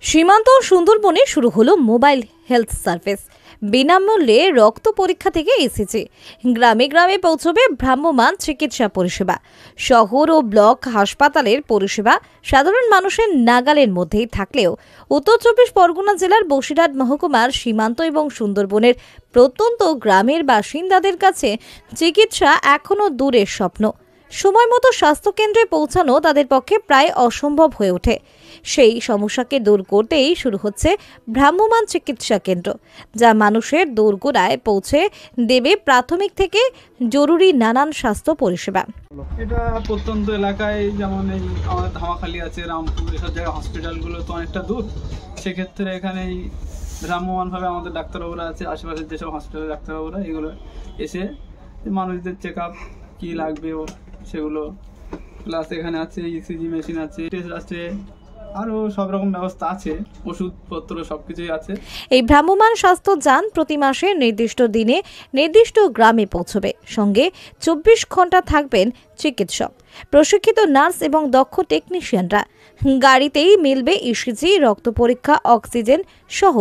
সীমান্ত সুন্দরবনে শুরু হলো মোবাইল হেলথ সার্ভিস। বিনামূল্যে রক্ত পরীক্ষা থেকে এসেছে গ্রামে গ্রামে পৌঁছবে ভ্রাম্যমাণ চিকিৎসা পরিষেবা। শহর ও ব্লক হাসপাতালের পরিষেবা সাধারণ মানুষের নাগালের মধ্যেই থাকলেও উত্তর 24 পরগনা জেলার বসিরহাট মহকুমার সীমান্ত এবং সুন্দরবনের প্রত্যন্ত গ্রামের বাসিন্দাদের কাছে চিকিৎসা এখনো দূরের স্বপ্ন। সময় মতো স্বাস্থ্যকেন্দ্রে পৌঁছানো তাদের পক্ষে প্রায় অসম্ভব হয়ে ওঠে। সেই সমস্যাকে দূর করতেই শুরু হচ্ছে ভ্রাম্যমাণ চিকিৎসা কেন্দ্র, যা মানুষের দোরগোড়ায় পৌঁছে দেবে প্রাথমিক থেকে জরুরি নানান স্বাস্থ্য পরিষেবা। এটা প্রত্যন্ত এলাকায় যেমন এই আমাদের ধামাখালি আছে, রামপুর, এসব জায়গায় হসপিটালগুলো তো অনেকটা দূর। সেক্ষেত্রে এখানেই ভ্রাম্যমাণভাবে আমাদের ডাক্তারবাবুরা আছে, আশেপাশের যেসব হসপিটালের ডাক্তারবাবুরা এগুলো এসে মানুষদের চেক আপ কী লাগবে সেগুলো, প্লাস এখানে আছে ইসিজি মেশিন আছে, টেস্ট আছে, আরও সব রকম ব্যবস্থা আছে, ওষুধপত্র সবকিছুই আছে। এই ভ্রাম্যমাণ স্বাস্থ্য যান প্রতি মাসে নির্দিষ্ট দিনে নির্দিষ্ট গ্রামে পৌঁছবে। সঙ্গে 24 ঘন্টা থাকবেন চিকিৎসক, প্রশিক্ষিত নার্স এবং দক্ষ টেকনিশিয়ানরা। গাড়িতেই মিলবে ইসিজি, রক্ত পরীক্ষা, অক্সিজেন সহ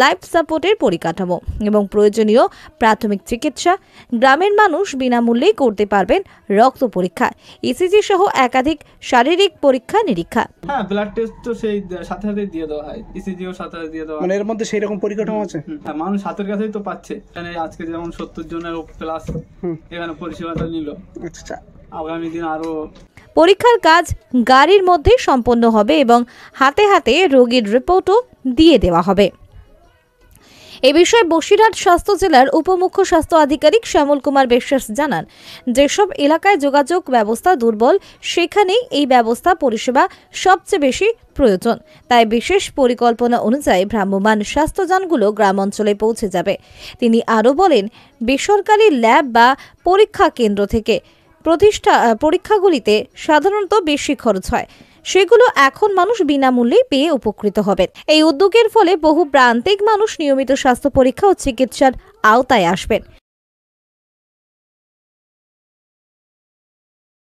লাইফ সাপোর্টের পরিকাঠামো এবং প্রয়োজনীয় প্রাথমিক চিকিৎসা। গ্রামের মানুষ বিনামূল্যেই করতে পারবেন রক্ত পরীক্ষা, ইসিজি সহ একাধিক শারীরিক পরীক্ষা নিরীক্ষা। হ্যাঁ, ব্লাড টেস্ট তো সেই সাথে সাথে দিয়ে দেওয়া হয়, ইসিজিও সাথে সাথে দিয়ে দেওয়া হয়। মানে এর মধ্যে সেই রকম পরিকাঠামো আছে। হ্যাঁ, মানুষ হাতের কাছেই তো পাচ্ছে। এখানে আজকে যেমন 70 জনের প্লাস এখানে পরিষেবাটা নিল। আচ্ছা, আগামী দিন আরো পরীক্ষার কাজ গাড়ির মধ্যে সম্পন্ন হবে এবং হাতে হাতে রোগীর রিপোর্টও দিয়ে দেওয়া হবে। এ বিষয়ে বসিরহাট স্বাস্থ্য জেলার উপমুখ্য স্বাস্থ্য আধিকারিক শ্যামল কুমার বিশ্বাস জানান, যেসব এলাকায় যোগাযোগ ব্যবস্থা দুর্বল সেখানেই এই ব্যবস্থা পরিষেবা সবচেয়ে বেশি প্রয়োজন। তাই বিশেষ পরিকল্পনা অনুযায়ী ভ্রাম্যমাণ স্বাস্থ্যযানগুলো গ্রাম অঞ্চলে পৌঁছে যাবে। তিনি আরও বলেন, বেসরকারি ল্যাব বা পরীক্ষা কেন্দ্র থেকে পরীক্ষাগুলিতে সাধারণত বেশি খরচ হয়, সেগুলো এখন মানুষ বিনামূল্যেই পেয়ে উপকৃত হবেন। এই উদ্যোগের ফলে বহু প্রান্তিক মানুষ নিয়মিত স্বাস্থ্য পরীক্ষা ও চিকিৎসার আওতায় আসবেন।